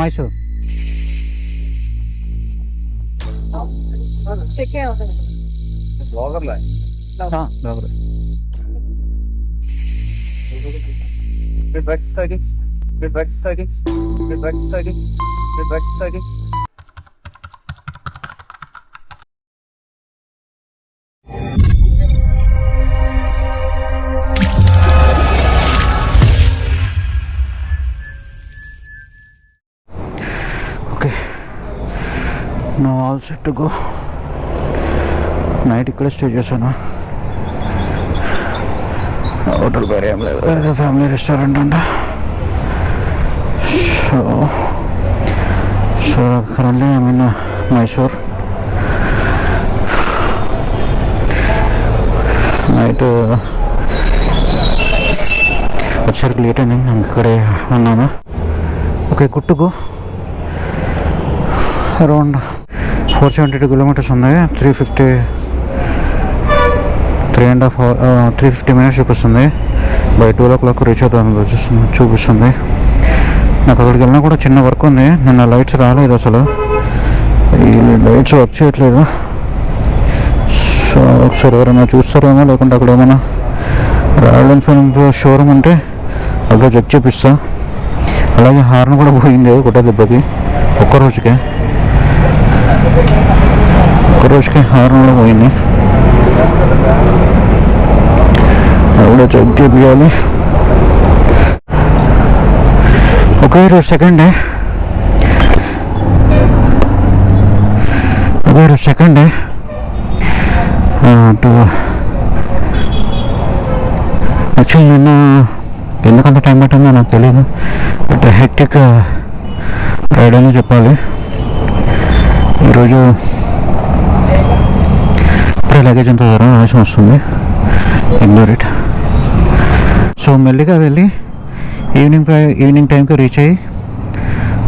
Mysore blogger okay no all set to go. Night ఇక్కడ stay చేశాను. Hotel పేరు ఏం లేదు, ఏదో ఫ్యామిలీ రెస్టారెంట్ అంట. So currently I mean Mysore. Night వచ్చరికి లేట్ అయింది, నేను ఇక్కడే ఉన్నాను. ఓకే, గుట్టుకు అరౌండ్ 472 కిలోమీటర్స్ ఉన్నాయి. 350 మినిట్స్ చూపిస్తుంది. బై 12 o'clock రీచ్ అవుతాను చూపిస్తుంది. నాకు అక్కడికి వెళ్ళినా కూడా చిన్న వర్క్ ఉంది. నిన్న లైట్స్ రాలేదు, అసలు ఈ లైట్స్ వర్క్ చేయట్లేదు. సో ఒకసారి ఎవరైనా చూస్తారేమో, లేకుంటే అక్కడ ఏమైనా రాయల్ ఎన్ఫీల్డ్ షోరూమ్ అంటే అక్కడ చెక్ చేపిస్తా. అలాగే హార్న్ కూడా పోయింది ఒకటే దెబ్బకి, ఒక్క రోజుకే హార్న్ కూడా పోయింది. అది కూడా చెక్ చేయాలి. ఓకే, ఈరోజు సెకండ్ డే. యాక్చువల్లీ నిన్న ఎందుకంత టైం పట్టిందో నాకు తెలియదు, బట్ హెక్టిక్ రైడ్ అని చెప్పాలి. ఈరోజు ఇప్పుడే లగేజ్ అంతా ధర ఆవేశం వస్తుంది, ఇగ్నోర్ ఇట్. సో మెల్లిగా వెళ్ళి ఈవినింగ్ టైంకి రీచ్ అయ్యి,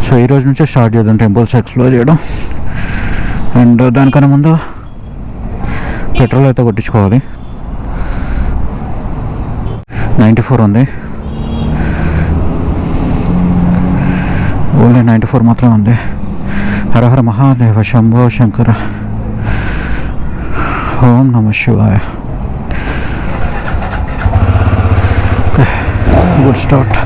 సో ఈరోజు నుంచే స్టార్ట్ చేద్దాం టెంపుల్స్ ఎక్స్ప్లోర్ చేయడం. అండ్ దానికన్నా ముందు పెట్రోల్ అయితే కొట్టించుకోవాలి. 94 ఉంది, ఓన్లీ 94 మాత్రమే ఉంది. హర హర మహాదేవ శంభో శంకర, ఓం నమ శివాయ. Okay, good start.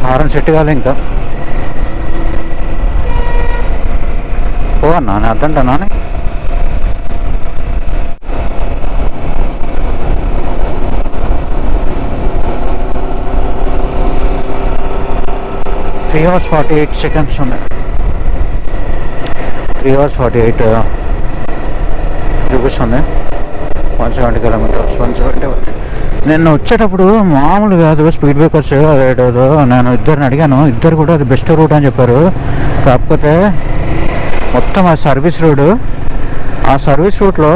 హారం సెట్ కాలే ఇంకా. ఓ అన్నా నేను అద్దంటానా? త్రీ అవర్స్ 48 seconds ఉన్నాయి. 3 hours 48 చూపిస్తుంది. 170 kilometers, 171. నేను వచ్చేటప్పుడు మామూలు కాదు, స్పీడ్ బ్రేకర్స్ అదేటో నేను ఇద్దరిని అడిగాను, ఇద్దరు కూడా అది బెస్ట్ రూట్ అని చెప్పారు. కాకపోతే మొత్తం ఆ సర్వీస్ రూట్లో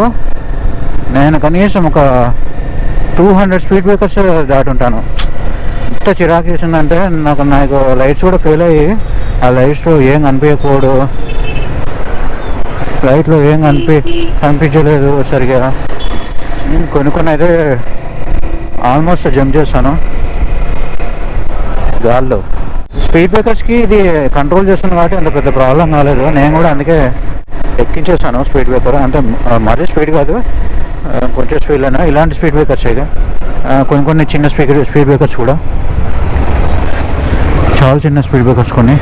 నేను కనీసం ఒక 200 స్పీడ్ బ్రేకర్స్ దాటి ఉంటాను. ఇంత చిరాకు చేసిందంటే నాకు లైట్స్ కూడా ఫెయిల్ అయ్యి, ఆ లైట్స్లో ఏం కనిపించకూడదు, లైట్లో ఏం కనిపించలేదు సరిగా. కొన్ని అయితే ఆల్మోస్ట్ జంప్ చేస్తాను గాల్లో. స్పీడ్ బ్రేకర్స్కి ఇది కంట్రోల్ చేస్తాను కాబట్టి అంత పెద్ద ప్రాబ్లం కాలేదు. నేను కూడా అందుకే ఎక్కించేస్తాను స్పీడ్ బ్రేకర్. అంతే, మరీ స్పీడ్ కాదు, కొంచెం స్పీడ్ అయినా. ఇలాంటి స్పీడ్ బ్రేకర్స్ అయితే కొన్ని చిన్న స్పీడ్ బ్రేకర్స్ కూడా, చాలా చిన్న స్పీడ్ బ్రేకర్స్ కొన్ని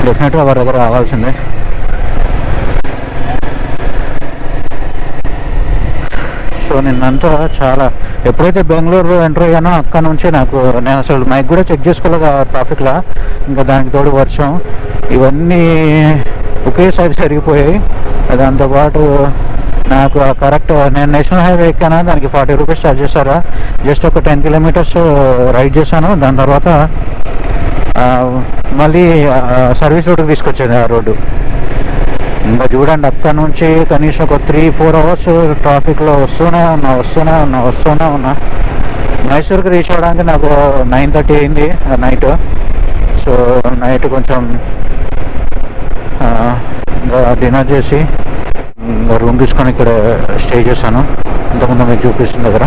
డెఫినెట్గా వారి దగ్గర రావాల్సిందే. సో నిన్నంతా చాలా ఎప్పుడైతే బెంగళూరు ఎంటర్ అయ్యానో అక్కడ నుంచి నేను అసలు మైక్ కూడా చెక్ చేసుకోలేదు ఆ ట్రాఫిక్లో. ఇంకా దానికి తోడు వర్షం ఇవన్నీ ఒకేసారి జరిగిపోయాయి. దాంతోపాటు నాకు కరెక్ట్ నేను నేషనల్ హైవే ఎక్కాను, దానికి 40 రూపీస్ ఛార్జ్ చేశారా. జస్ట్ ఒక 10 కిలోమీటర్స్ రైడ్ చేశాను. దాని తర్వాత మళ్ళీ సర్వీస్ రోడ్డుకి తీసుకొచ్చింది ఆ రోడ్డు. ఇంకా చూడండి అక్కడ నుంచి కనీసం ఒక 3-4 అవర్స్ ట్రాఫిక్లో వస్తూనే ఉన్నా. మైసూర్కి రీచ్ అవ్వడానికి నాకు 9:30 అయింది నైట్. సో నైట్ కొంచెం ఇంకా డిన్నర్ చేసి ఇంకా రూమ్ తీసుకొని ఇక్కడ స్టే చేశాను. ఇంతకుముందు మీకు చూపిస్తుంది దగ్గర.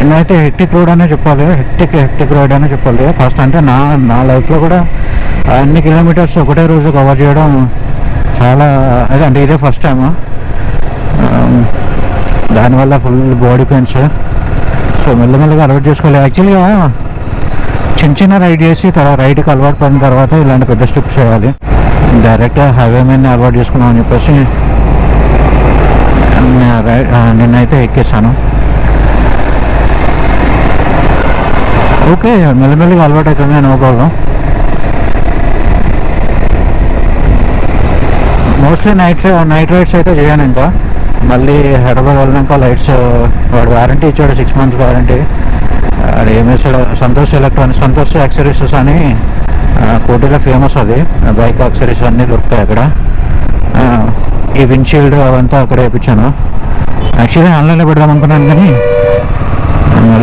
నేనైతే హెక్టిక్ రోడ్ అనే చెప్పాలి, హెక్టిక్ రోడ్ అనే చెప్పాలి. ఫస్ట్ అంటే నా లైఫ్లో కూడా అన్ని కిలోమీటర్స్ ఒకటే రోజు కవర్ చేయడం చాలా అంటే ఇదే ఫస్ట్ టైం. దానివల్ల ఫుల్ బాడీ పెయిన్స్. సో మెల్లమెల్లగా అలవాటు చేసుకోవాలి. యాక్చువల్గా చిన్న రైడ్ చేసి రైడ్కి అలవాటు పడిన తర్వాత ఇలాంటి పెద్ద స్టెప్స్ చేయాలి. డైరెక్ట్ హైవే మీద అలవాటు చేసుకున్నాం అని చెప్పేసి నిన్నైతే ఎక్కేసాను. ఓకే, మెల్లమెల్లగా అలవాటు అవుతుంది, no problem. Mostly night rides అయితే చేయను. ఇంకా మళ్ళీ హైదరాబాద్ వెళ్ళినాక లైట్స్ వాడు వారంటీ ఇచ్చాడు, 6 months వారంటీ. అది ఏమేసాడు, సంతోష్ యాక్సరీస్ అని కోటిలో ఫేమస్. అది బైక్ యాక్సరీస్ అన్నీ దొరుకుతాయి అక్కడ. ఈ విండ్షీల్డ్ అవంతా అక్కడ వేయించాను. యాక్చువల్లీ ఆన్లైన్లో పెడదాం అనుకున్నాను కానీ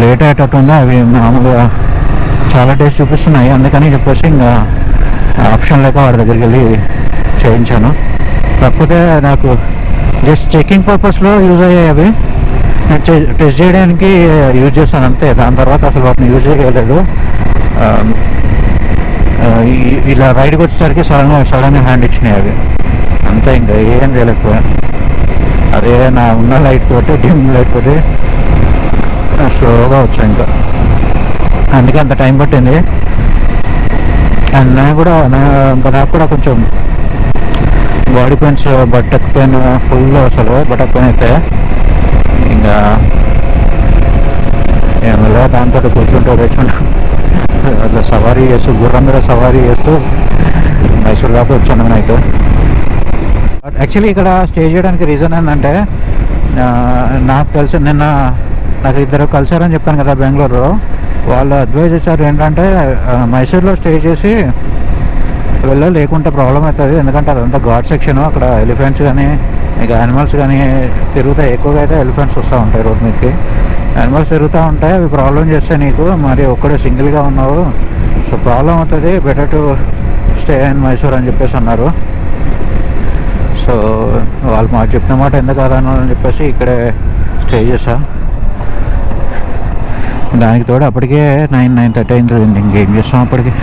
లేట్ అయ్యేటట్టుంది. అవి మామూలుగా చాలా డేస్ చూపిస్తున్నాయి, అందుకని చెప్పేసి ఇంకా ఆప్షన్ లేక వాడి దగ్గరికి వెళ్ళి చేయించాను. కాకపోతే నాకు జస్ట్ చెకింగ్ పర్పస్లో యూజ్ అయ్యాయి అవి. నేను టెస్ట్ చేయడానికి యూజ్ చేస్తాను అంతే. దాని తర్వాత అసలు వాటిని యూజ్ చేయలేదు. ఇలా రైడ్కి వచ్చేసరికి సడన్గా హ్యాండ్ ఇచ్చినాయి అవి, అంతే. ఇంకా ఏం చేయలేకపోయాను. అదే నా ఉన్న లైట్ తోటి డిమ్ లైట్ తోటి స్లోగా వచ్చాయి. అందుకే అంత టైం పట్టింది. అండ్ నాకు కూడా కొంచెం బాడీ పెయిన్స్, బట్టక్ పెయిన్ ఫుల్, అసలు బట్టక్ పెయిన్ అయితే ఇంకా ఏమో దాంతో కూర్చుంటూ అట్లా సవారీ చేస్తూ, గుర్రం మీద సవారీ చేస్తూ మైసూర్ దాకా వచ్చాను నైట్. యాక్చువల్లీ ఇక్కడ స్టే చేయడానికి రీజన్ ఏంటంటే నాకు తెలిసి నిన్న నాకు ఇద్దరు కలిసారని చెప్పాను కదా బెంగళూరులో. వాళ్ళు అడ్వైజ్ ఇచ్చారు ఏంటంటే మైసూర్లో స్టే చేసి లేకుంటే ప్రాబ్లం అవుతుంది, ఎందుకంటే అదంతా ఘాట్ సెక్షన్. అక్కడ ఎలిఫెంట్స్ కానీ ఇంకా యానిమల్స్ కానీ తిరుగుతాయి. ఎక్కువగా అయితే ఎలిఫెంట్స్ వస్తూ ఉంటాయి రోడ్ మీదకి. యానిమల్స్ తిరుగుతూ ఉంటాయి, అవి ప్రాబ్లం చేస్తాయి నీకు. మరి ఒక్కడే సింగిల్గా ఉన్నావు, సో ప్రాబ్లం అవుతుంది. Better to stay in Mysore అని చెప్పేసి అన్నారు. సో వాళ్ళు మాకు చెప్పిన మాట ఎందుకు కాదని చెప్పేసి ఇక్కడే స్టే చేసా. దానికి తోడు అప్పటికే 9:30 అయింది. ఇంకేం చేస్తాం అప్పటికి,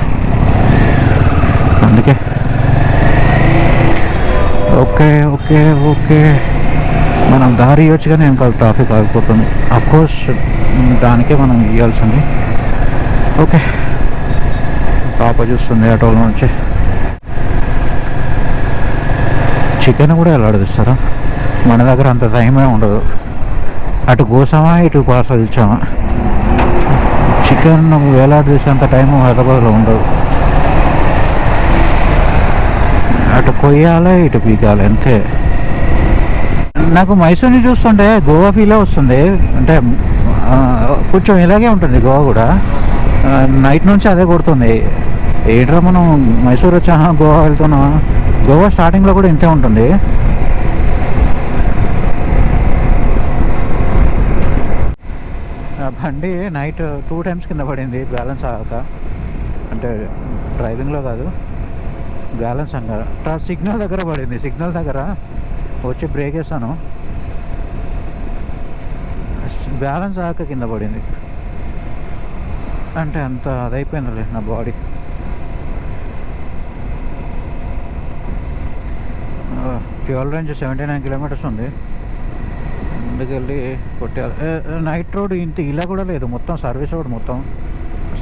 అందుకే ఓకే మనం దారి ఇవ్వచ్చు కానీ ఇంకా ట్రాఫిక్ ఆగిపోతుంది. అఫ్కోర్స్ దానికే మనం ఇవ్వాల్సింది. ఓకే, పాప చూస్తుంది ఆటోలో నుంచి. చికెన్ కూడా ఎలాడదిస్తారా? మన దగ్గర అంత టైమే ఉండదు. అటు కోసామా ఇటు పార్సల్ ఇచ్చామా. చికెన్ వేలాడదీసేంత టైం హైదరాబాద్లో ఉండదు. అటు కొయ్యాలి ఇటు పీకాలి, అంతే. నాకు మైసూర్ని చూస్తుంటే గోవా ఫీలే వస్తుంది. అంటే కొంచెం ఇలాగే ఉంటుంది గోవా కూడా. నైట్ నుంచి అదే కొడుతుంది. ఏంట్రా మనం మైసూర్ వచ్చా గోవా వెళ్తున్నాం. గోవా స్టార్టింగ్లో కూడా ఇంతే ఉంటుంది. బండి నైట్ 2 times కింద పడింది బ్యాలెన్స్ అవ్వక. అంటే డ్రైవింగ్లో కాదు, బ్యాలెన్స్ అంటారా. సిగ్నల్ దగ్గర పడింది. సిగ్నల్ దగ్గర వచ్చి బ్రేక్ వేసాను, బ్యాలెన్స్ అవ్వక కింద పడింది. అంటే అంత అదైపోయిందిలే నా బాడీ. ఫ్యూయల్ రేంజ్ 79 kilometers ఉంది. ముందుకెళ్ళి కొట్టాలి. నైట్ రోడ్ ఇలా కూడా లేదు, మొత్తం సర్వీస్ రోడ్, మొత్తం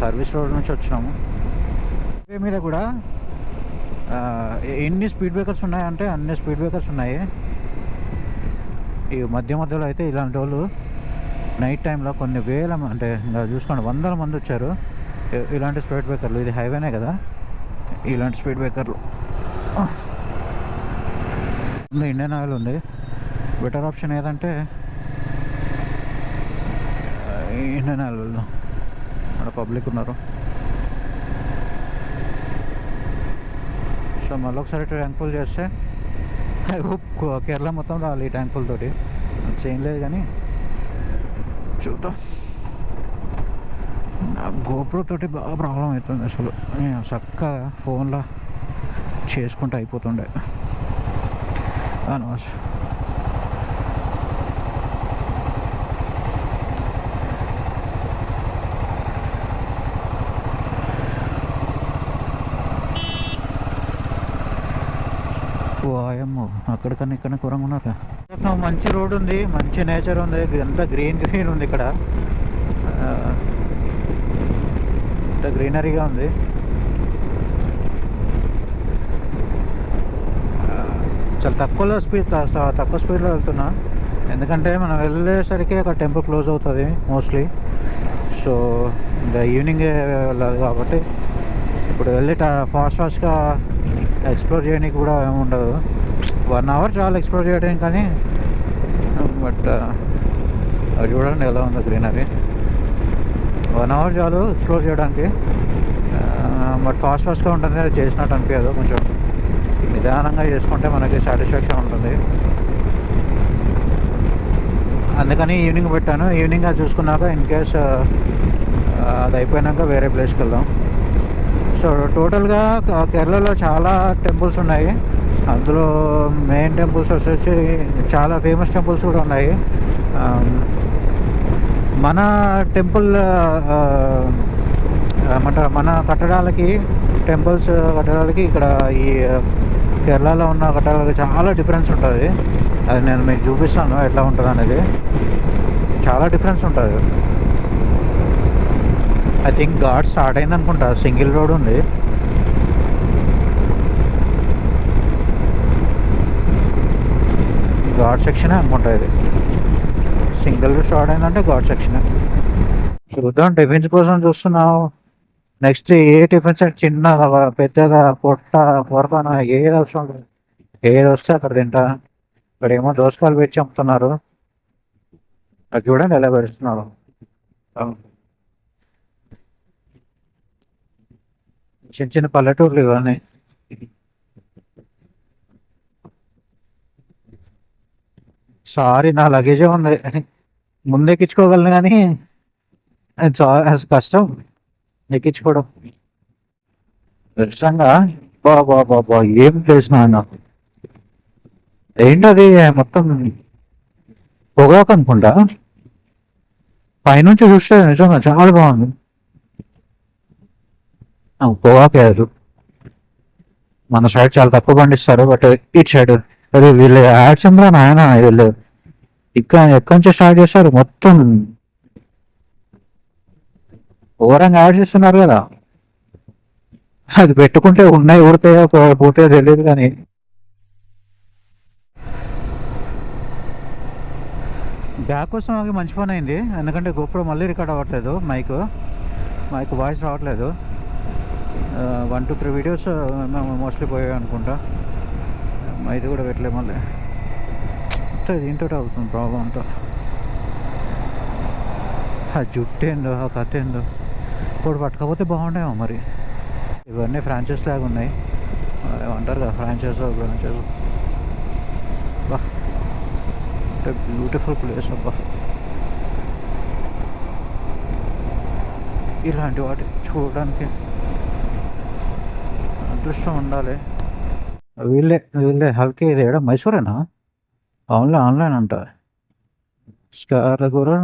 సర్వీస్ రోడ్ నుంచి వచ్చినాము. హైవే మీద కూడా ఎన్ని స్పీడ్ బ్రేకర్స్ ఉన్నాయంటే అన్ని స్పీడ్ బ్రేకర్స్ ఉన్నాయి. ఈ మధ్యలో అయితే ఇలాంటి వాళ్ళు నైట్ టైంలో కొన్ని వేల అంటే ఇంకా చూసుకోండి వందల మంది వచ్చారు ఇలాంటి స్పీడ్ బ్రేకర్లు. ఇది హైవేనే కదా, ఇలాంటి స్పీడ్ బ్రేకర్లు. ఇండియన్ ఆయిల్ ఉంది. బెటర్ ఆప్షన్ ఏదంటే ఇండియన్ ఆయిల్ వెళ్దాం. అక్కడ పబ్లిక్ ఉన్నారు. సో మళ్ళీ ఒకసారి ట్యాంక్ ఫుల్ చేస్తే ఐ హోప్ కేరళ మొత్తం రావాలి ఈ ట్యాంక్ ఫుల్ తోటి. చేయం లేదు కానీ చూద్దాం. గోప్రో తోటి బాగా ప్రాబ్లం అవుతుంది అసలు. చక్కగా ఫోన్లో చేసుకుంటూ అయిపోతుండే అనవసరం. వాయమ్మో అక్కడికన్నా ఇక్కడ కూరంగా ఉన్నారు. మంచి రోడ్ ఉంది, మంచి నేచర్ ఉంది, ఎంత గ్రీన్ ఉంది ఇక్కడ. ఎంత గ్రీనరీగా ఉంది. చాలా తక్కువ స్పీడ్లో వెళ్తున్నా, ఎందుకంటే మనం వెళ్ళేసరికి అక్కడ టెంపుల్ క్లోజ్ అవుతుంది మోస్ట్లీ. సో ఇంకా ఈవినింగే వెళ్ళాలి కాబట్టి ఇప్పుడు వెళ్ళి ఫాస్ట్గా ఎక్స్ప్లోర్ చేయడానికి కూడా ఏమి ఉండదు. 1 hour చాలా ఎక్స్ప్లోర్ చేయడానికి. కానీ బట్ అది చూడండి ఎలా ఉందో గ్రీనరీ. 1 hour చాలు ఎక్స్ప్లోర్ చేయడానికి. బట్ ఫాస్ట్గా ఉంటుంది, అది చేసినట్టు అనిపించదు. కొంచెం నిదానంగా చేసుకుంటే మనకి సాటిస్ఫాక్షన్ ఉంటుంది. అందుకని ఈవినింగ్ పెట్టాను. ఈవినింగ్ అది చూసుకున్నాక ఇన్ కేస్ అది అయిపోయినాక వేరే ప్లేస్కి వెళ్దాం. సో టోటల్గా కేరళలో చాలా టెంపుల్స్ ఉన్నాయి. అందులో మెయిన్ టెంపుల్స్ వచ్చేసి చాలా ఫేమస్ టెంపుల్స్ కూడా ఉన్నాయి. మన టెంపుల్ మన కట్టడాలకి, టెంపుల్స్ కట్టడాలకి ఇక్కడ ఈ కేరళలో ఉన్న కట్టడాలకి చాలా డిఫరెన్స్ ఉంటుంది. అది నేను మీకు చూపిస్తాను ఎట్లా ఉంటుంది అనేది. చాలా డిఫరెన్స్ ఉంటుంది. ఐ థింక్ ఘాట్ స్టార్ట్ అయింది అనుకుంటా. సింగిల్ రోడ్ ఉంది. ఘాట్ సెక్షనే అనుకుంటా ఇది. సింగిల్ స్టార్ట్ అయిందంటే ఘాట్ సెక్షనే. చూద్దాం. టిఫిన్స్ కోసం చూస్తున్నావు. నెక్స్ట్ ఏ టిఫిన్స్ చిన్నగా పెద్దగా పొట్ట కొరకన ఏది అవసరం లేదు, ఏది వస్తే అక్కడ తింటా. ఇక్కడ ఏమో దోసకాయలు పెట్టి అమ్ముతున్నారు. అది చూడండి ఎలా పెడుతున్నారు. చిన్న చిన్న పల్లెటూర్లు ఇవన్నీ. సారీ నా లగేజే ఉంది, ముందెక్కించుకోగలను కానీ కష్టం ఎక్కించుకోవడం. నిజంగా బాబా ఏం ప్లేస్ నాన్న. ఏంటది మొత్తం పొగాకు అనుకుంటా. పైనుంచి చూస్తే నిజంగా చాలా బాగుంది. పొగాకు కాదు, మన సైడ్ చాలా తక్కువ పండిస్తారు. బట్ ఇటు సైడ్ అదే వీళ్ళు యాడ్స్ ఉందా నాయన. వీళ్ళు ఎక్కడి నుంచి స్టార్ట్ చేస్తారు, మొత్తం ఘోరంగా యాడ్ చేస్తున్నారు కదా. అది పెట్టుకుంటే ఉన్నాయి ఊడతాయో పోతాయో తెలియదు. కానీ బ్యాక్ కోసం ఆగి మంచి పని అయింది, ఎందుకంటే గోప్రో మళ్ళీ రికార్డ్ అవ్వట్లేదు. మైక్ వాయిస్ రావట్లేదు. 1 to 3 వీడియోస్ మేము మోస్ట్లీ పోయాయి అనుకుంటా. ఇది కూడా పెట్టలే మళ్ళీ. దీంతో అవుతుంది ప్రాబ్లం అంతా. ఆ జుట్టు ఏందో, ఆ కథ ఏందో. ఇప్పుడు పట్టుకపోతే బాగుండేమో మరి. ఇవన్నీ ఫ్రాంచైజ్ లాగా ఉన్నాయి, ఏమంటారు కదా ఫ్రాంచైజ్ బా. బ్యూటిఫుల్ ప్లేస్ అబ్బా. ఇలాంటి వాటి చూడడానికి అదృష్టం ఉండాలి. వీళ్ళే హల్కే. ఇది ఏడా మైసూరేనా? ఆన్లైన్ అంట. స్కార్ల కూడా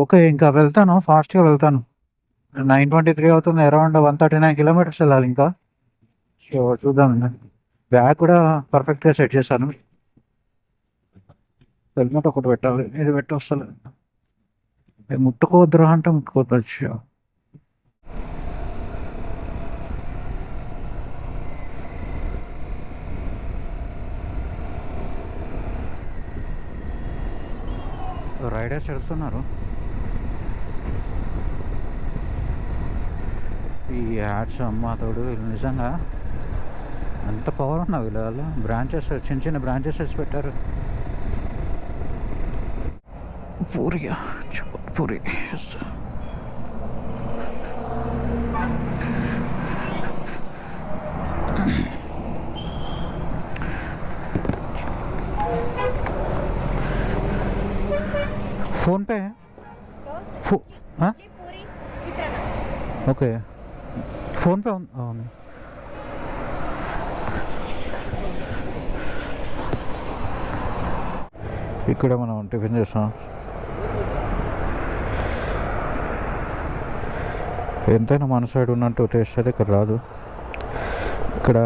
ఓకే. ఇంకా వెళ్తాను, ఫాస్ట్గా వెళ్తాను. 9:23 అవుతుంది. అరౌండ్ 139 kilometers వెళ్ళాలి ఇంకా. సో చూద్దాం. బ్యాగ్ కూడా పర్ఫెక్ట్గా సెట్ చేశాను. హెల్మెట్ ఒకటి పెట్టాలి, ఇది పెట్టి వస్తలేదు. ముట్టుకోవద్దురా అంటే ముట్టుకోవచ్చు. రైడర్స్ వెళ్తున్నారు. ఈ యాడ్స్ అమ్మాతోడు వీళ్ళు నిజంగా ఎంత పవర్ ఉన్నా వీళ్ళు బ్రాంచెస్ చిన్న చిన్న బ్రాంచెస్ వేసి పెట్టారు. Puri puri PhonePe okay PhonePe అవును. ఇక్కడ మనం టిఫిన్ చేస్తాం. ఎంతైనా మన సైడ్ ఉన్నట్టు టేస్ట్ అయితే ఇక్కడ రాదు. ఇక్కడ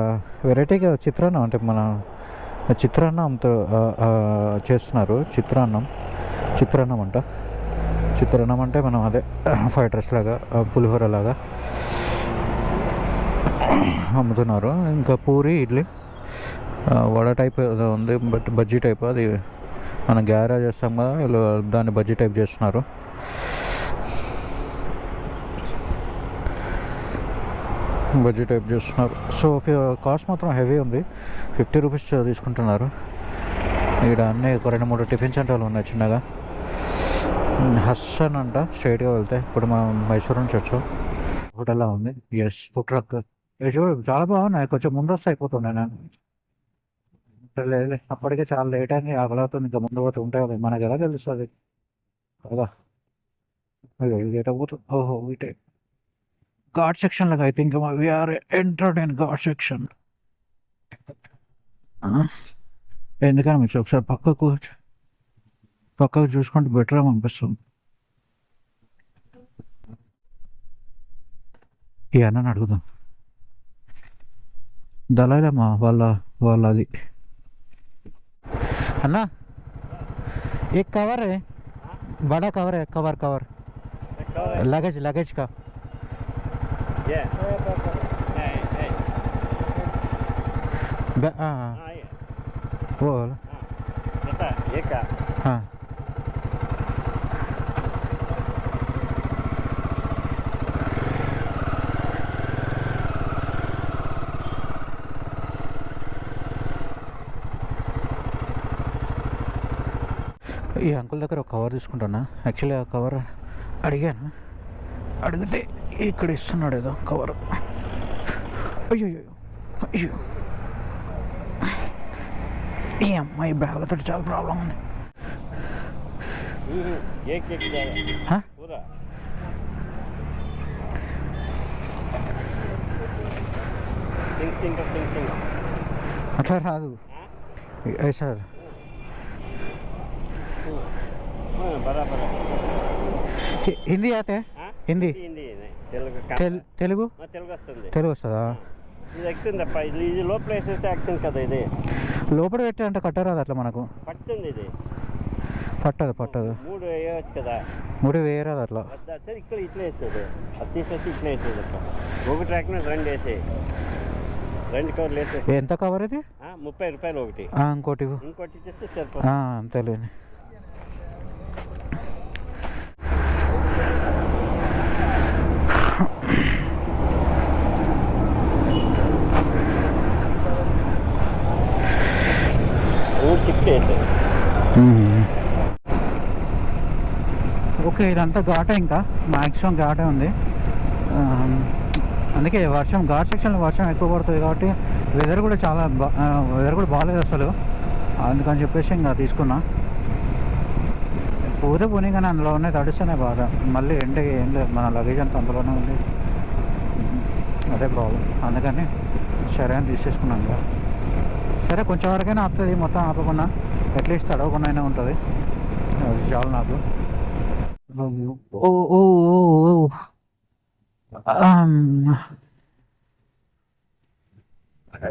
వెరైటీగా చిత్రాన్నం అంటే మన చిత్రాన్నంతో చేస్తున్నారు. చిత్రాన్నం అంట. చిత్రాన్నం అంటే మనం అదే ఫ్రైడ్ రైస్ లాగా పులిహోర లాగా అమ్ముతున్నారు. ఇంకా పూరి ఇడ్లీ వడ టైప్ ఉంది, బట్ బజ్జీ టైప్. అది మనం గ్యారా చేస్తాం కదా, వీళ్ళు దాన్ని బజ్జీ టైప్ చేస్తున్నారు. బజ్జీ టైప్ చేస్తున్నారు. సో కాస్ట్ మాత్రం హెవీ ఉంది, 50 రూపీస్ తీసుకుంటున్నారు. ఇక్కడ అన్నీ ఒక 2-3 టిఫిన్ సెంటర్లు ఉన్నాయి చిన్నగా. హస్సన్ అంట స్ట్రైట్గా వెళ్తే. ఇప్పుడు మనం మైసూర్ నుంచి వచ్చాం. హోటల్లా ఉంది. ఎస్ ఫుడ్ ట్రక్ చూడు చాలా బాగున్నాయి. కొంచెం ముందు వస్తే అయిపోతుండే నేను. లేదు అప్పటికే చాలా లేట్ అయింది, ఆకలివుతుంది. ఇంకా ముందు పోతే ఉంటాయి కదా, మనకి ఎలా తెలుస్తుంది కదా. లేట్ అయిపోతుంది. ఓహో ఇటే ఘాట్ సెక్షన్ లాగా. I think we're entered in ghat section. ఎందుకని మీరు ఒకసారి పక్కకు చూసుకుంటే బెటర్ అనిపిస్తుంది. ఈ అన్నని అడుగుదాం. దళాలమ్మా వాళ్ళది. अन्ना एक कवर है, बड़ा कवर है, कवर लगेज का। वो हाँ ఈ అంకుల్ దగ్గర ఒక కవర్ తీసుకుంటానా. యాక్చువల్లీ ఆ కవర్ అడిగితే ఇక్కడ ఇస్తున్నాడు ఏదో కవర్. అయ్యో అయ్యో ఈ అమ్మాయి బ్యాగ్లతో చాలా ప్రాబ్లం ఉంది. అట్లా రాదు సార్. హిందీ అయితే హిందీ తెలుగు వస్తుందా? లోపల పెట్టి అంటే కట్టరాదు అట్లా మనకు. పట్టదు మూడు వేయరాదు అట్లా. ఇక్కడ ఇట్లా వేస్తుంది, అది తీసేసి ఇట్లా వేసేది. ఒక ట్రాక్ మీద 2 వేసేయి, 2 కవర్లు వేసేసి. ఎంత కవర్ ఇది? 30 రూపాయలు ఒకటి. ఇంకోటి ఇచ్చేస్తే సరిపోతుంది. అంతేలేని. ఓకే ఇదంతా ఘాటే, ఇంకా మ్యాక్సిమం ఘాటే ఉంది. అందుకే ఘాట్ సెక్షన్లో వర్షం ఎక్కువ పడుతుంది కాబట్టి వెదర్ కూడా బాగాలేదు అసలు. అందుకని చెప్పేసి ఇంకా తీసుకున్నా. పోనీ కానీ అందులో ఉన్నాయి తడిస్తేనే బాధ. మళ్ళీ ఎండకి ఏం లేదు, మన లగేజ్ అంతా అందులోనే ఉంది. అదే ప్రాబ్లం. అందుకని సరే అని తీసేసుకున్నాను కదా. సరే కొంచెం వరకైనా ఆపుతుంది, మొత్తం ఆపకుండా అట్లీస్ట్ తడవకుండా అయినా ఉంటుంది. అది చాలు నాకు.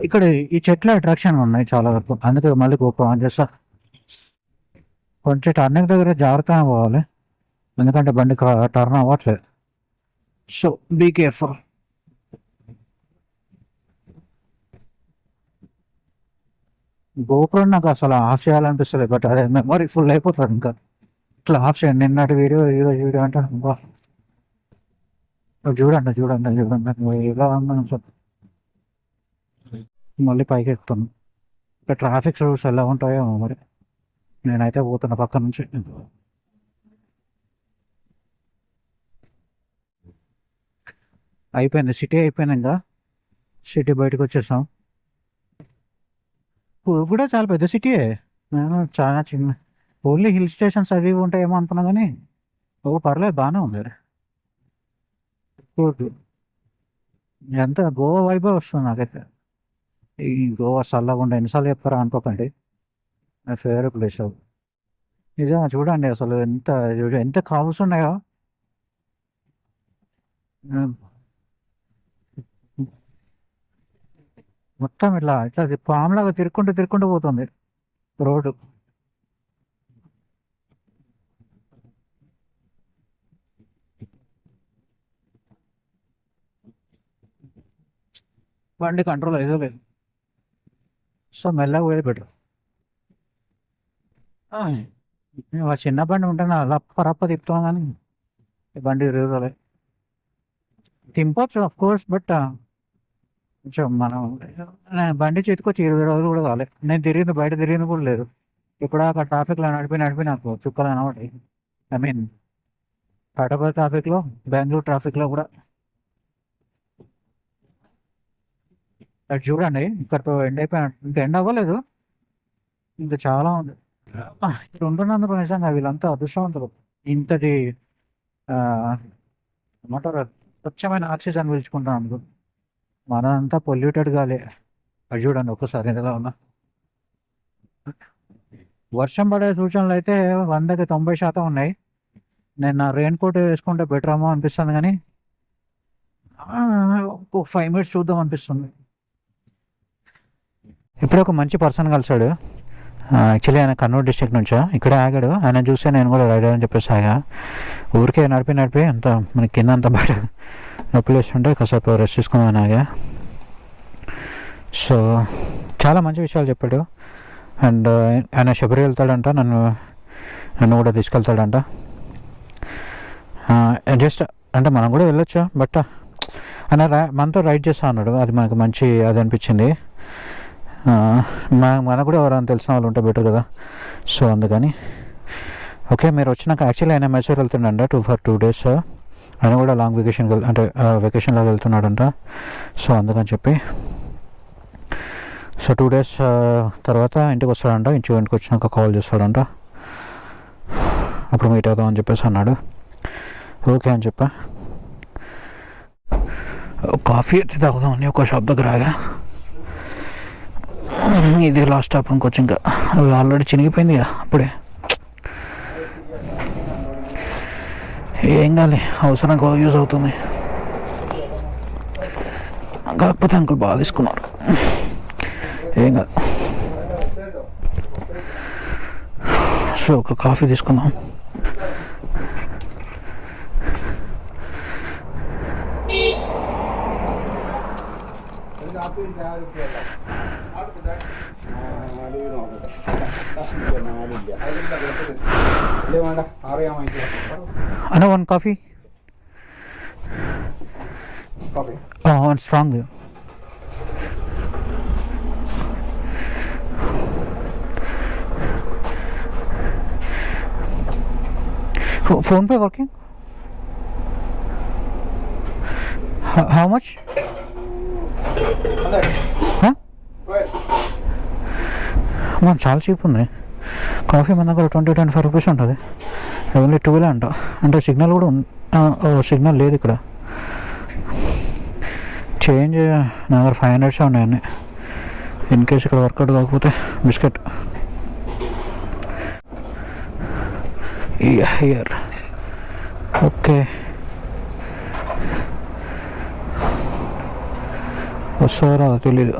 ఇక్కడ ఈ చెట్ల అట్రాక్షన్ ఉన్నాయి చాలా వరకు. అందుకే మళ్ళీ గొప్ప ఆన్ చేస్తా. కొంచెం టర్నింగ్ దగ్గర జాగ్రత్తగా పోవాలి. ఎందుకంటే బండి టర్న్ అవ్వట్లేదు. So be careful. గోప్రో నాకు అసలు ఆఫ్ చేయాలనిపిస్తుంది, బట్ అదే మెమరీ ఫుల్ అయిపోతుంది ఇంకా. ఇట్లా ఆఫ్ చేయండి. నిన్నటి వీడియో ఈరోజు వీడియో అంటే చూడండి చూడండి చూడండి ఇలా ఉన్నాను సార్. మళ్ళీ పైకి ఎక్కుతాను. ఇంకా ట్రాఫిక్ రూల్స్ ఎలా ఉంటాయో మరి. నేనైతే పోతున్నా పక్క నుంచి. అయిపోయింది సిటీ, అయిపోయింది ఇంకా. సిటీ బయటకు వచ్చేసాం. కూడా చాలా పెద్ద సిటీయే. నేను చాలా చిన్న, ఓన్లీ హిల్ స్టేషన్స్ అవి ఇవి ఉంటాయేమో అనుకున్నా కానీ పర్లేదు బాగానే ఉంది. కూర్గు ఎంత గోవా వైబే వస్తుంది నాకైతే. ఈ గోవా చల్లగా ఎన్నిసార్లు చెప్తారా అనుకోకండి, నా ఫేవరెట్ ప్లేస్ అది. నిజంగా చూడండి అసలు ఎంత ఎంత కావ్స్ ఉన్నాయో. మొత్తం ఇట్లా ఇట్లా పాములాగా తిరుక్కుంటూ తిరుక్కుంటూ పోతుంది రోడ్డు. బండి కంట్రోల్ అయితే లేదు, సో మెల్లగా పోయేది బెటర్. ఆ చిన్న బండి ఉంటే నా లప్ప రప్ప తిప్పుతాం, కానీ ఈ బండి తిరుగుతలే. తింపచ్చు ఆఫ్ కోర్స్, బట్ కొంచెం మనం బండి చేతికొచ్చి 20 రోజులు కూడా కాలే. నేను తిరిగింది బయట తిరిగింది కూడా లేదు. ఇప్పుడు అక్కడ ట్రాఫిక్లో నడిపి నడిపి నాకు చుక్కలు అనమాట. ఐ మీన్ హైదరాబాద్ ట్రాఫిక్లో, బెంగళూరు ట్రాఫిక్లో కూడా. అటు చూడండి, ఇక్కడతో ఎండ్ అయిపోయినట్టు. ఇంకా ఎండ్ అవ్వలేదు, ఇంకా చాలా ఉంది. ఇక్కడ ఉంటున్నందుకు నిజంగా వీళ్ళంతా అదృష్టవంతులు. ఇంతటి ఏమంటారు, స్వచ్ఛమైన ఆక్సిజన్ పీల్చుకుంటున్నందుకు. మనంతా పొల్యూటెడ్ గాలే. అది చూడండి ఒక్కసారి ఎలా ఉన్నా. వర్షం పడే సూచనలు అయితే 100కి 90% ఉన్నాయి. నేను నా రెయిన్ కోట్ వేసుకుంటే బెటర్ ఏమో అనిపిస్తుంది, కానీ ఒక 5 మినిట్స్ చూద్దాం అనిపిస్తుంది. ఇప్పుడే ఒక మంచి పర్సన్ కలిసాడు. యాక్చువల్లీ ఆయన కర్నూలు డిస్ట్రిక్ట్ నుంచా, ఇక్కడే ఆగాడు. ఆయన చూస్తే నేను కూడా రైడర్ అని చెప్పేసి ఆగా. ఊరికే నడిపి నడిపి అంత మనకి కింద అంతా బయట నొప్పి వేస్తుంటే కాసేపు రెస్ట్ తీసుకుందామని ఆగా. సో చాలా మంచి విషయాలు చెప్పాడు. అండ్ ఆయన శబరి వెళ్తాడంట, నన్ను కూడా తీసుకెళ్తాడంట. జస్ట్ అంటే మనం కూడా వెళ్ళొచ్చు, బట్ ఆయన మనతో రైడ్ చేస్తా అన్నాడు. అది మనకు మంచి అది అనిపించింది. మనకు కూడా ఎవరైనా తెలిసిన వాళ్ళు ఉంటే బెటర్ కదా. సో అందుకని ఓకే. మీరు వచ్చినాక యాక్చువల్లీ ఆయన మైసూర్ వెళ్తుండంట 2 days. ఆయన కూడా లాంగ్ వెకేషన్ అంటే వెకేషన్లాగా వెళ్తున్నాడంట. సో అందుకని చెప్పి సో 2 days తర్వాత ఇంటికి వస్తాడంట. ఇంటికి వచ్చినాక కాల్ చేస్తాడంట, అప్పుడు మీట్ అవుదాం అని చెప్పేసి అన్నాడు. ఓకే అని చెప్పా. కాఫీ అయితే తాగుదామని ఒక షాప్ దగ్గర ఆగా. ఇది లాస్ట్ స్టాప్ అనుకోవచ్చు. ఇంకా అవి ఆల్రెడీ చినిగిపోయింది కదా అప్పుడే. ఏం కాలే, అవసరానికి యూజ్ అవుతుంది. కాకపోతే అంకుల్ బాగా తీసుకున్నారు, ఏం కాదు. సో ఒక కాఫీ తీసుకుందాం. Anna, one coffee? Coffee? Oh, one strong. Phone pay working? How much? Huh? మన చాలా చీప్ ఉంది కాఫీ. మన దగ్గర 20-25 రూపీస్ ఉంటుంది. ఓన్లీ 12 అంట. అంటే సిగ్నల్ కూడా సిగ్నల్ లేదు ఇక్కడ. చేంజ్ నా దగ్గర 500 ఉన్నాయన్నీ. ఇన్ కేస్ ఇక్కడ వర్కౌట్ కాకపోతే బిస్కెట్. Here okay. వస్తారా తెలీదు.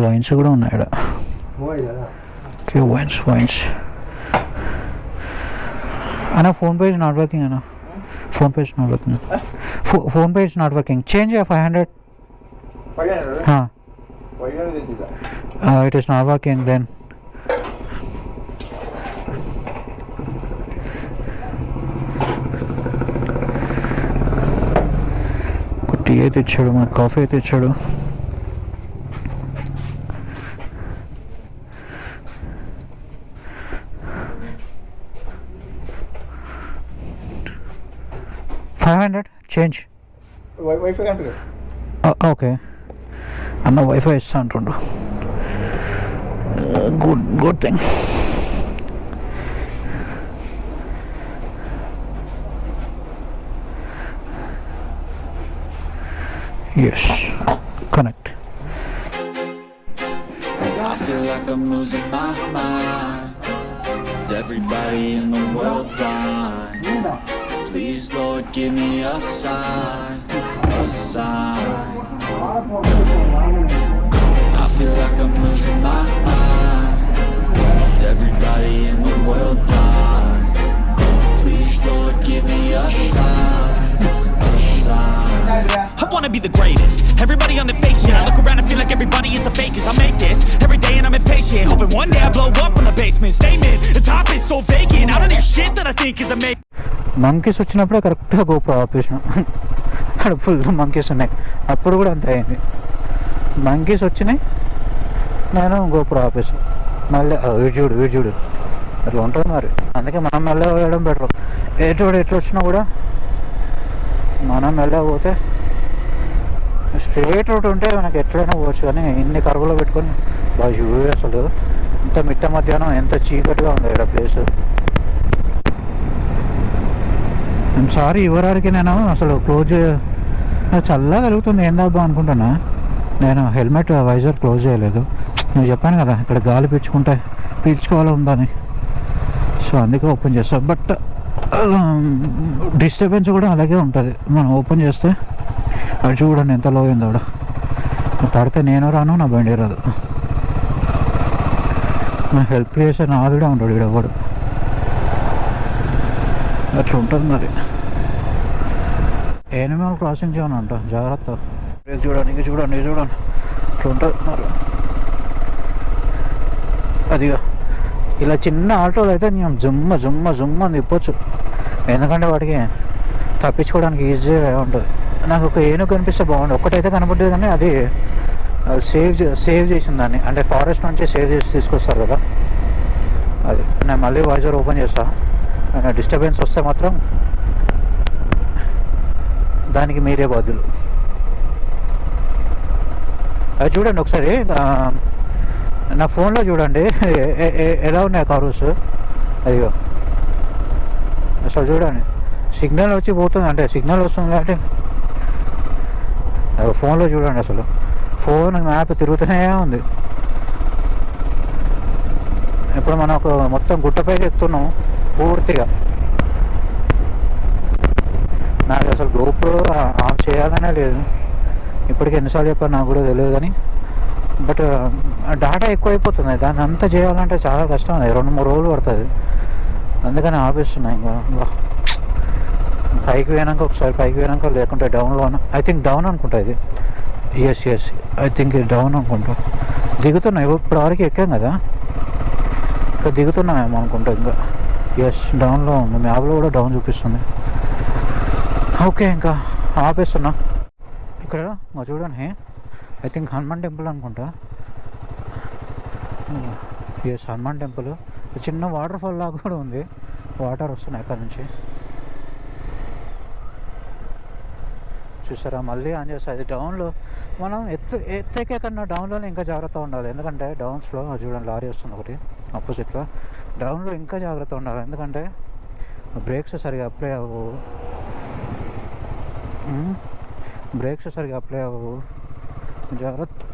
వైన్స్ కూడా ఉన్నాయి ఇక్కడ. ఓకే, వైన్స్ అన్న. PhonePe is not working అన్న. PhonePe is not working. PhonePe is not working. Change 500. It is not working then. Tea అయితే ఇచ్చాడు, మనకు కాఫీ అయితే ఇచ్చాడు. $500 చేంజ్. వైఫై అంటే ఓకే అన్న, వైఫై ఇస్తా అంటుండు. Good thing. Yes, connect. I feel like I'm losing my mind. Is everybody in the world blind? Please, Lord, give me a sign, a sign. I feel like I'm losing my mind. Is everybody in the world blind? Please, Lord, give me a sign, a sign. I wanna be the greatest. Everybody on the fake shit. I look around and feel like everybody is the fakest. I make this every day and I'm impatient. Hoping one day I blow up from the basement. Statement, the top is so vacant. I don't hear shit that I think is amazing. Monkeys వచ్చినప్పుడే కరెక్ట్గా GoPro ఆపేసిన. అక్కడ full monkeys ఉన్నాయి. అప్పుడు కూడా అంతే అయింది. Monkeys వచ్చినాయి, నేను గోప్రో ఆపేసాను. మళ్ళీ వీడు చూడు అట్లా ఉంటుంది మరి. అందుకే మనం మెల్లగా వేయడం బెటర్. ఎట్లా వచ్చినా కూడా మనం మెల్లగా పోతే, స్ట్రేట్ రూట్ ఉంటే మనకి ఎట్లయినా పోవచ్చు. కానీ ఇన్ని కరువులో పెట్టుకొని బాగా చూడు. అసలు ఇంత మిట్ట మధ్యాహ్నం ఎంత చీకటిగా ఉంది ఇక్కడ ప్లేస్. ఐమ్ సారీ ఇవ్వడానికి నేను అసలు క్లోజ్ నాకు చల్లగా కలుగుతుంది. ఏందబ్బా అనుకుంటున్నా. నేను హెల్మెట్ వైజర్ క్లోజ్ చేయలేదు. నేను చెప్పాను కదా ఇక్కడ గాలి పీల్చుకోవాలి ఉందని. సో అందుకే ఓపెన్ చేస్తాను. బట్ డిస్టర్బెన్స్ కూడా అలాగే ఉంటుంది. మనం ఓపెన్ చేస్తే అది చూడండి ఎంత లో అయిందో. పడితే నేను రాను, నా బండి రాదు. నాకు హెల్ప్ చేసే నాదుడే ఉంటాడు ఇక్కడ ఎవడు. అట్లా ఉంటుంది మరి. ఎనిమల్ క్రాసింగ్ చేయనంట, జాగ్రత్త. చూడండి అట్లా ఉంటుంది మరి. అదిగా ఇలా చిన్న ఆటోలు అయితే నేను జుమ్మ అని తిప్పొచ్చు. ఎందుకంటే వాటికి తప్పించుకోవడానికి ఈజీగా ఉంటుంది. నాకు ఒక ఏనుగు కనిపిస్తే బాగుండు. ఒక్కటైతే కనపడ్డది కానీ అది సేవ్ చేసింది దాన్ని. అంటే ఫారెస్ట్ నుంచి సేవ్ చేసి తీసుకొస్తారు కదా అది. నేను మళ్ళీ వాయిజర్ ఓపెన్ చేస్తాను. డిస్టర్బెన్స్ వస్తే మాత్రం దానికి మీరే బాధ్యులు. అది చూడండి ఒకసారి నా ఫోన్లో చూడండి ఎలా ఉన్నాయి కార్స్. అయ్యో అసలు చూడండి సిగ్నల్ వచ్చి పోతుంది, అంటే సిగ్నల్ వస్తుంది కాబట్టి ఫోన్లో చూడండి. అసలు ఫోన్ మ్యాప్ తిరుగుతూనే ఉంది. ఇప్పుడు మనం ఒక మొత్తం గుట్టపైకి ఎక్కుతున్నాం పూర్తిగా. నాకు అసలు గోప్రో ఆఫ్ చేయాలనే లేదు. ఇప్పటికి ఎన్నిసార్లు చెప్పాను నాకు కూడా తెలియదు. కానీ బట్ డాటా ఎక్కువైపోతుంది. దాన్ని అంతా చేయాలంటే చాలా కష్టం. అది 2-3 రోజులు పడుతుంది. అందుకని ఆపేస్తున్నా. ఇంకా పైకి పోయినాక లేకుంటే డౌన్లో ఐ థింక్ డౌన్ అనుకుంటా ఇది. ఎస్ ఐ థింక్ ఇది డౌన్ అనుకుంటా. దిగుతున్నాయి ఇప్పుడు వరకు ఎక్కాం కదా, ఇంకా దిగుతున్నామేమో అనుకుంటా. ఇంకా ఎస్ డౌన్లో ఉంది. మ్యాప్లో కూడా డౌన్ చూపిస్తుంది. ఓకే ఇంకా ఆపేస్తున్నా. ఇక్కడ చూడండి ఐ థింక్ హనుమాన్ టెంపుల్ అనుకుంటా. Yes Hanuman temple. చిన్న వాటర్ ఫాల్ లాగా కూడా ఉంది. వాటర్ వస్తున్నాయి అక్కడ నుంచి. చూసారా మళ్ళీ ఆన్ చేస్తా. అది డౌన్లో మనం ఎత్తేకే కన్నా డౌన్లోనే ఇంకా జాగ్రత్త ఉండాలి. ఎందుకంటే డౌన్స్లో చూడండి లారీ వస్తుంది ఒకటి ఆపోజిట్లో. డౌన్లో ఇంకా జాగ్రత్త ఉండాలి. ఎందుకంటే బ్రేక్స్ సరిగా అప్లై అవ్వవు.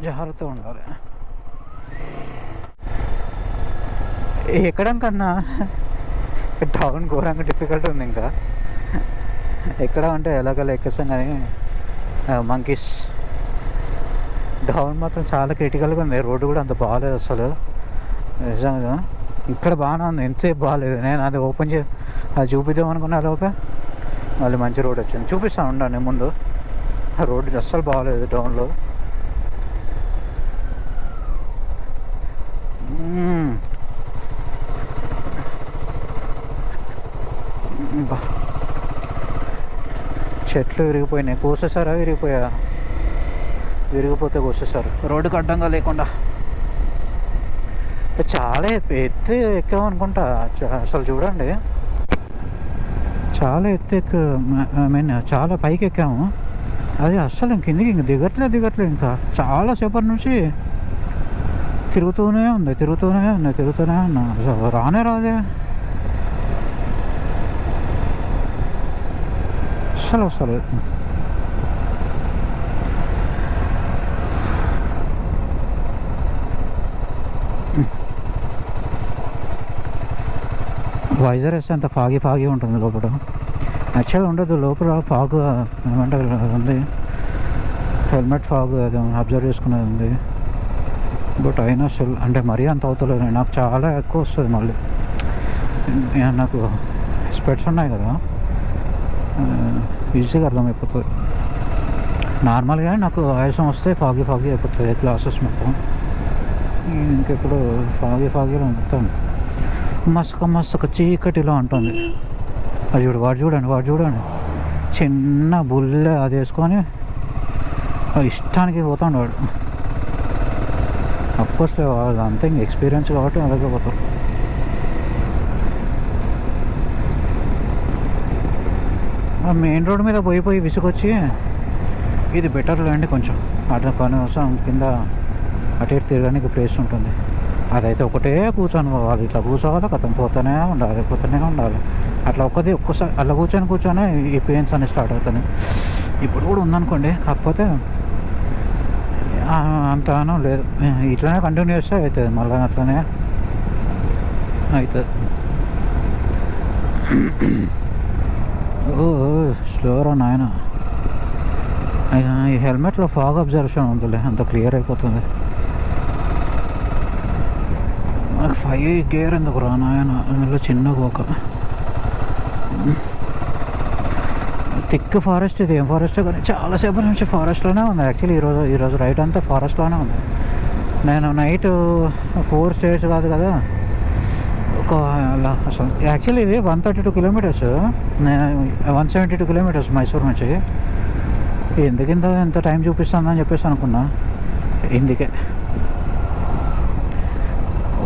జాగ్రత్త ఉండాలి. ఎక్కడం కన్నా డౌన్ ఘోరంగా డిఫికల్ట్ ఉంది. ఇంకా ఎక్కడ అంటే ఎలాగలా ఎక్కేస్తాం కానీ మంకీస్ డౌన్ మాత్రం చాలా క్రిటికల్గా ఉంది. రోడ్డు కూడా అంత బాగాలేదు అసలు నిజంగా. ఇక్కడ బాగానే ఉంది, ఎంతసేపు బాగాలేదు. నేను అది ఓపెన్ అది చూపిద్దాం అనుకున్నా లోపే మళ్ళీ మంచి రోడ్ వచ్చింది. చూపిస్తాను ఉండండి ముందు. ఆ రోడ్డు అస్సలు బాగాలేదు డౌన్లో. చెట్లు విరిగిపోయినాయి, కోసేసారా? విరిగిపోతే కోసేసారు రోడ్డుకి అడ్డంగా లేకుండా. చాలా ఎత్తు ఎక్కామనుకుంటా అసలు. చూడండి చాలా ఎత్తు ఐ మీన్ చాలా పైకి ఎక్కాము. అది అస్సలు కిందికి ఇంక దిగట్లేదు. ఇంకా చాలాసేపటి నుంచి తిరుగుతూనే ఉంది. అసలు రానే రాదే అసలు. వైజర్ వేస్తే అంత ఫాగి ఉంటుంది లోపల. యాక్చువల్గా ఉండదు లోపల ఫాగ్, ఏమంటారు ఉంది, హెల్మెట్ ఫాగ్ అది అబ్జర్వ్ చేసుకునేది ఉంది. బట్ అయినా అసలు అంటే మరీ అంత అవుతలేదు. నాకు చాలా ఎక్కువ వస్తుంది మళ్ళీ. నాకు స్పెట్స్ ఉన్నాయి కదా, ఈజీగా అర్థమైపోతుంది. నార్మల్గా నాకు ఆయాసం వస్తే ఫాగి అయిపోతుంది గ్లాసెస్ మొత్తం. ఇంకెప్పుడు ఫాగీలో మొత్తం మస్తు చీకటిలో ఉంటుంది. అది వాడు చూడండి చిన్న బుల్ల అది వేసుకొని ఇష్టానికి పోతాడు వాడు. అఫ్కోర్స్ వాళ్ళు అంతే ఇంక ఎక్స్పీరియన్స్ కాబట్టి అలాగే పోతారు. మెయిన్ రోడ్ మీద పోయి విసుకొచ్చి ఇది బెటర్ లేండి కొంచెం. అట్లా కనీసం కింద అటు ఇటు తిరగడానికి ప్లేస్ ఉంటుంది. అదైతే ఒకటే కూర్చోవాలి, ఇట్లా కూర్చోవాలి, కథం పోతూనే ఉండాలి. అట్లా ఒక్కసారి అట్లా కూర్చొని ఈ పెయిన్స్ అన్నీ స్టార్ట్ అవుతున్నాయి. ఇప్పుడు కూడా ఉందనుకోండి, కాకపోతే అంతగానో లేదు. ఇట్లనే కంటిన్యూ చేస్తే అవుతుంది, మళ్ళీ అట్లనే అవుతుంది. ఓ స్లోరా నాయన. ఈ హెల్మెట్లో ఫాగ్ అబ్జర్వేషన్ ఉందిలే, అంత క్లియర్ అయిపోతుంది. మనకు 5 గేర్ ఎందుకు రా నాయన, అందులో చిన్నగా ఒక థిక్ ఫారెస్ట్. ఇది ఏం ఫారెస్ట్ కానీ చాలాసేపు నుంచి ఫారెస్ట్లోనే ఉంది. యాక్చువల్లీ ఈరోజు రైట్ అంతా ఫారెస్ట్లోనే ఉంది. నేను నైట్ 4 స్టేట్స్ కాదు కదా, అసలు యాక్చువల్లీ ఇది 132 కిలోమీటర్స్, 172 కిలోమీటర్స్ మైసూర్ నుంచి. ఎందుకింత ఎంత టైం చూపిస్తుందని చెప్పేసి అనుకున్నా. ఇందుకే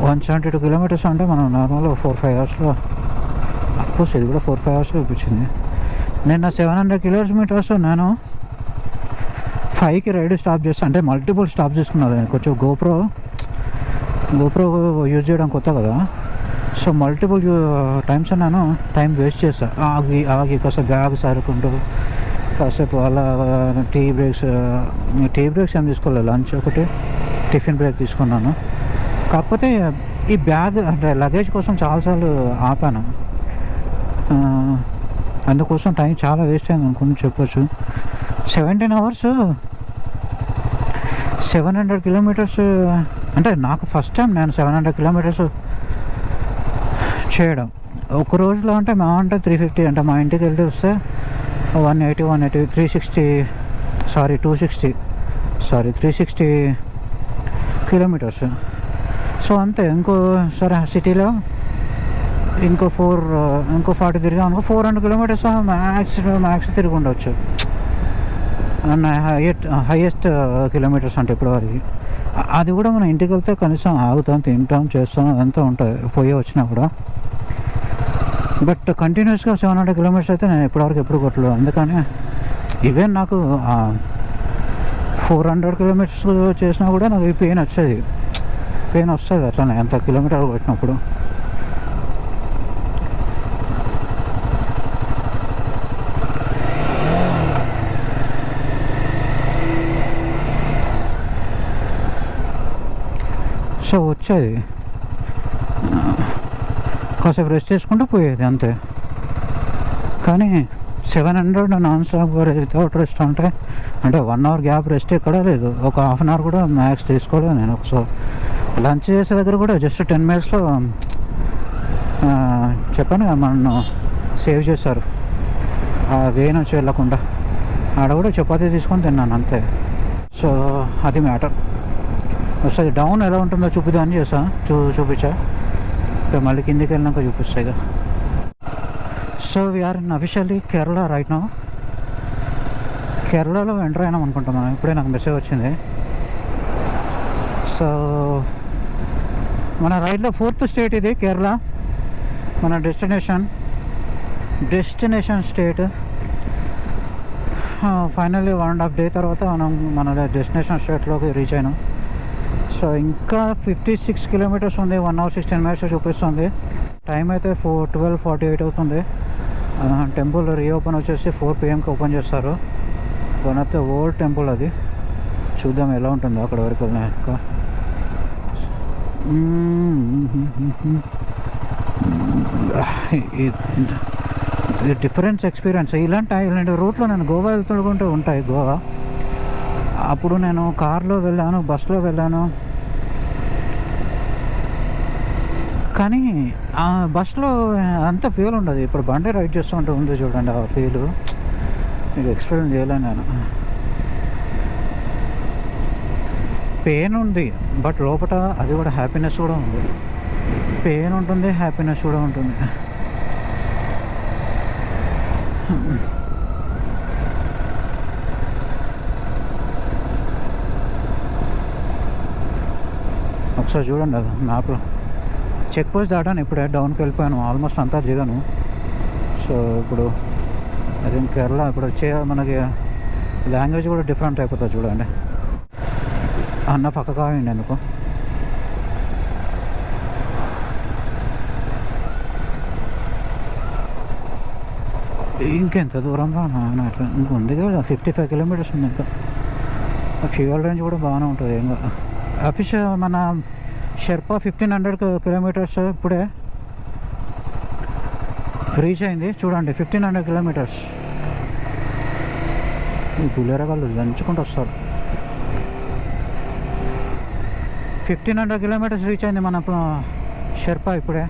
172 కిలోమీటర్స్ అంటే మనం నార్మల్గా 4-5 అవర్స్లో, అఫ్కోర్స్ ఇది కూడా 4-5 అవర్స్ చూపించింది. నేను 700 కిలోమీటర్స్ నేను 5కి రైడ్ స్టాప్ చేస్తాను. అంటే మల్టిపుల్ స్టాప్ చేసుకున్నాను. నేను కొంచెం గోప్రో యూజ్ చేయడం కొత్త కదా, సో మల్టిపుల్ టైమ్స్ నేను టైం వేస్ట్ చేస్తాను. ఆగి కాసేపు బ్యాగ్ సరుకుంటూ కాసేపు అలా టీ బ్రేక్స్ ఏం తీసుకోలేదు. లంచ్ ఒకటి, టిఫిన్ బ్రేక్ తీసుకున్నాను. కాకపోతే ఈ బ్యాగ్ అంటే లగేజ్ కోసం చాలాసార్లు ఆపాను. అందుకోసం టైం చాలా వేస్ట్ అయింది అనుకుని చెప్పొచ్చు. 17 అవర్స్ 700 కిలోమీటర్స్ అంటే నాకు ఫస్ట్ టైం నేను 700 కిలోమీటర్స్ చేయడం ఒక రోజులో. అంటే మా అంటే 350, అంటే మా ఇంటికి వెళ్ళి వస్తే 180 360 కిలోమీటర్స్. సో అంతే. సరే సిటీలో ఇంకో 40 తిరిగా అనుకో 400 కిలోమీటర్స్ మ్యాక్స్ తిరిగి ఉండవచ్చు. హైయెస్ట్ కిలోమీటర్స్ అంటే ఇప్పటివరకు. అది కూడా మనం ఇంటికి వెళ్తే కనీసం ఆగుతాం, తింటాం, చేస్తాం, అదంతా ఉంటుంది పోయి వచ్చినా కూడా. బట్ కంటిన్యూస్గా 700 కిలోమీటర్స్ అయితే నేను ఎప్పుడు కొట్టలేదు. అందుకని ఈవెన్ నాకు 400 కిలోమీటర్స్ చేసినా కూడా నాకు పెయిన్ వస్తుంది అట్లనే ఎంత కిలోమీటర్ కొట్టినప్పుడు. సో వచ్చేది కాసేపు రెస్ట్ చేసుకుంటూ పోయేది అంతే. కానీ 700 నాన్ స్టాప్ వితౌట్ రెస్ట్ అంటే 1 అవర్ గ్యాప్ రెస్ట్ ఎక్కడా లేదు. ఒక హాఫ్ అన్ అవర్ కూడా మ్యాక్స్ తీసుకోలేదు నేను. ఒకసారి లంచ్ చేసే దగ్గర కూడా జస్ట్ 10 మినిట్స్లో చెప్పాను కదా నన్ను సేవ్ చేశారు ఆ వే నుంచి వెళ్ళకుండా. ఆడ కూడా చపాతీ తీసుకొని తిన్నాను అంతే. సో అది మ్యాటర్. వస్తుంది డౌన్ ఎలా ఉంటుందో చూపిద్దామని చేసా, చూపించా. ఇక మళ్ళీ కిందికి వెళ్ళినాక చూపిస్తాయి ఇక. So we're in officially Kerala right now. కేరళలో ఎంటర్ అయినాం అనుకుంటాం మనం. ఇప్పుడే నాకు మెసేజ్ వచ్చింది. సో మన రైట్లో 4th స్టేట్ ఇది కేరళ. మన డెస్టినేషన్ స్టేట్. ఫైనల్లీ 1.5 day తర్వాత మనం మన డెస్టినేషన్ స్టేట్లోకి రీచ్ అయినాం. సో ఇంకా 56 కిలోమీటర్స్ ఉంది. 1 hour 16 minutes చూపిస్తుంది. టైం అయితే 12:48 అవుతుంది. టెంపుల్ రీఓపెన్ వచ్చేసి 4 PM ఓపెన్ చేస్తారు. One of the old temple అది. చూద్దాం ఎలా ఉంటుందో అక్కడ వరకు వెళ్ళినాక. Difference experience. ఇలాంటి రూట్లో నేను గోవా వెళ్తుంటే ఉంటాయి. గోవా అప్పుడు నేను కార్లో వెళ్ళాను, బస్లో వెళ్ళాను. కానీ ఆ బస్లో అంత ఫీల్ ఉండదు. ఇప్పుడు బండి రైడ్ చేస్తుంటే ఉంది చూడండి ఆ ఫీలు. మీకు ఎక్స్పీరియన్స్ చేయలేను నేను. పెయిన్ ఉంది బట్ లోపల అది కూడా హ్యాపీనెస్ కూడా ఉంది. పెయిన్ ఉంటుంది, హ్యాపీనెస్ కూడా ఉంటుంది. ఒకసారి చూడండి అది మ్యాప్లో. చెక్ పోస్ట్ దాటాను ఇప్పుడే. డౌన్కి వెళ్ళిపోయాను, ఆల్మోస్ట్ అంతా దిగాను. సో ఇప్పుడు అది కేరళ. ఇప్పుడు మనకి లాంగ్వేజ్ కూడా డిఫరెంట్ అయిపోతుంది చూడండి. అన్న పక్క కావండి ఎందుకు. ఇంకెంత దూరం రా నాన్న. అట్లా ఇంకొంది కదా 55 కిలోమీటర్స్ ఉంది ఇంకా. ఫ్యూయల్ రేంజ్ కూడా బాగానే ఉంటుంది. ఇంకా మన షెర్పా 1500 కిలోమీటర్స్ ఇప్పుడే రీచ్ అయింది చూడండి. 1500 కిలోమీటర్స్. ఈ బుల్లెరగాళ్ళు దంచుకుంటూ వస్తారు. 1500 కిలోమీటర్స్ రీచ్ అయింది మన షెర్పా ఇప్పుడే.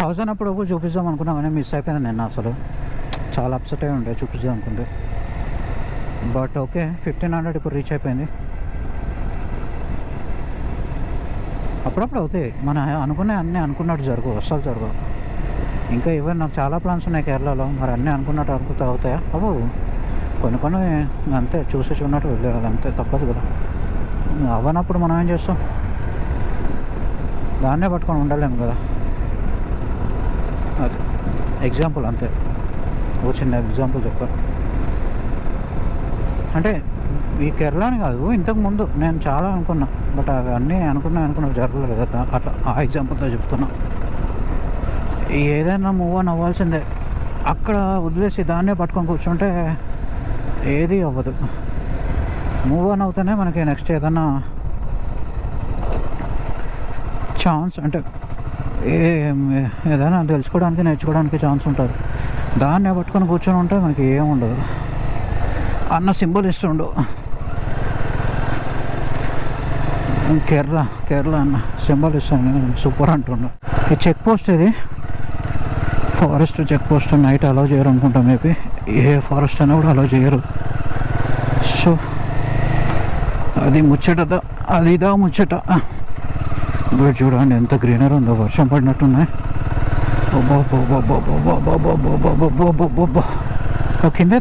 థౌజండ్ అప్పుడు చూపిద్దాం అనుకున్నా కానీ మిస్ అయిపోయింది నేను. అసలు చాలా అప్సెట్ అయి ఉండే చూపిద్దాం అనుకుంటే. బట్ ఓకే 1500 ఇప్పుడు రీచ్ అయిపోయింది. అప్పుడప్పుడు అవుతాయి మన అన్నీ అనుకున్నట్టు జరగవు, అస్సలు జరగవు. ఇంకా ఈవెన్ నాకు చాలా ప్లాన్స్ ఉన్నాయి కేరళలో. మరి అన్నీ అనుకున్నట్టు అవుతాయా? అవ్వవు. కొన్ని అంతే చూసి చూడనట్టు వెళ్ళేది అంతే, తప్పదు కదా. అవ్వనప్పుడు మనం ఏం చేస్తాం? దాన్నే పట్టుకొని ఉండలేము కదా. అది ఎగ్జాంపుల్ అంతే. ఓ చిన్న ఎగ్జాంపుల్ చెప్పా. అంటే ఈ కేరళని కాదు, ఇంతకుముందు నేను చాలా అనుకున్నా. బట్ అవి అన్నీ అనుకున్నా జరగలేదు కదా. అట్లా ఆ ఎగ్జాంపుల్తో చెప్తున్నా. ఏదైనా మూవ్ ఆన్ అవ్వాల్సిందే. అక్కడ వదిలేసి దాన్నే పట్టుకొని కూర్చుంటే ఏది అవ్వదు. మూవ్ ఆన్ అవుతేనే మనకి నెక్స్ట్ ఏదైనా ఛాన్స్ అంటే ఏదైనా తెలుసుకోవడానికి నేర్చుకోవడానికి ఛాన్స్ ఉంటుంది. దాన్నే పట్టుకొని కూర్చొని ఉంటే మనకి ఏముండదు. అన్న సింబల్ ఇస్తుండు కేరళ అన్న సింబల్ ఇస్తాను సూపర్ అంటుండు. ఈ చెక్ పోస్ట్ ఇది forest check post. Night allow చేయరు అనుకుంటా. మేబీ ఏ ఫారెస్ట్ అయినా కూడా అలౌ చేయరు. సో అది ఇదా ముచ్చట. ఇప్పుడు చూడండి ఎంత గ్రీనరీ ఉందో. వర్షం పడినట్టున్నాయి. కింద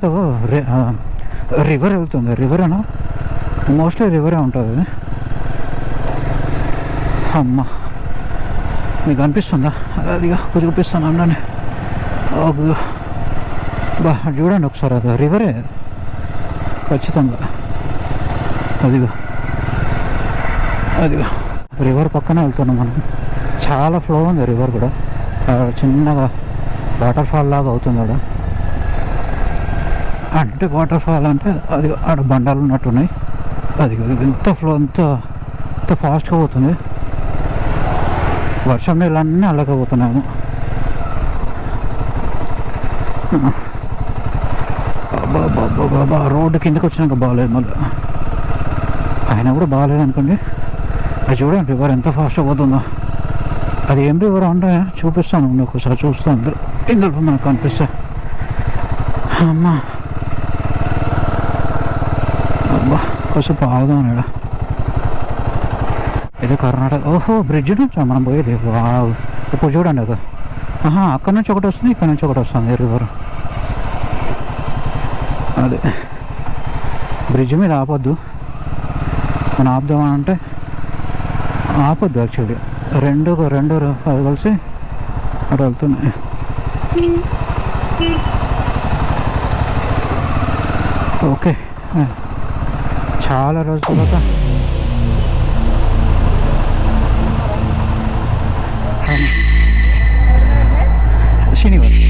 రివర్ వెళ్తుంది. రివరేనా? మోస్ట్లీ రివరే ఉంటుంది. అమ్మ మీకు అనిపిస్తుందా? అదిగా చూపిస్తాను అన్ననే. చూడండి ఒకసారి, అది రివరే ఖచ్చితంగా. అదిగో రివర్ పక్కనే వెళ్తున్నాం మనం. చాలా ఫ్లో ఉంది రివర్ కూడా. చిన్నగా వాటర్ ఫాల్ లాగా అవుతుంది అక్కడ. అంటే వాటర్ ఫాల్ అంటే అది ఆడ బండాలు ఉన్నట్టున్నాయి. అది ఎంత ఫ్లో ఎంత ఫాస్ట్గా పోతుంది. వర్షం నీళ్ళన్నీ అల్లకపోతున్నాము. బాబా రోడ్డు కిందకి వచ్చినాక బాగాలేదు. మళ్ళీ అయినా కూడా బాగాలేదు అనుకోండి. అది చూడండి రివర్ ఎంత ఫాస్ట్గా పోతుందో. అది ఏం రివర్ అంటే చూపిస్తాను, ఒకసారి చూస్తాను ఇందులో మనకు కనిపిస్తే. అమ్మా అబ్బా కాసేపు ఆగుదాం ఇక్కడ. ఇది కర్ణాటక. ఓహో బ్రిడ్జ్ నుంచి మనం పోయేది. వావ్, ఇప్పుడు చూడండి అది. అక్కడ నుంచి ఒకటి వస్తుంది, ఇక్కడ నుంచి ఒకటి వస్తుంది రివర్. అదే బ్రిడ్జ్ మీద ఆపొద్దు, మనం ఆపుదామంటే ఆపొద్దు. యాక్చువల్లీ రెండు అది కలిసి అటు వెళ్తున్నాయి. ఓకే, చాలా రోజుల తర్వాత శనివారం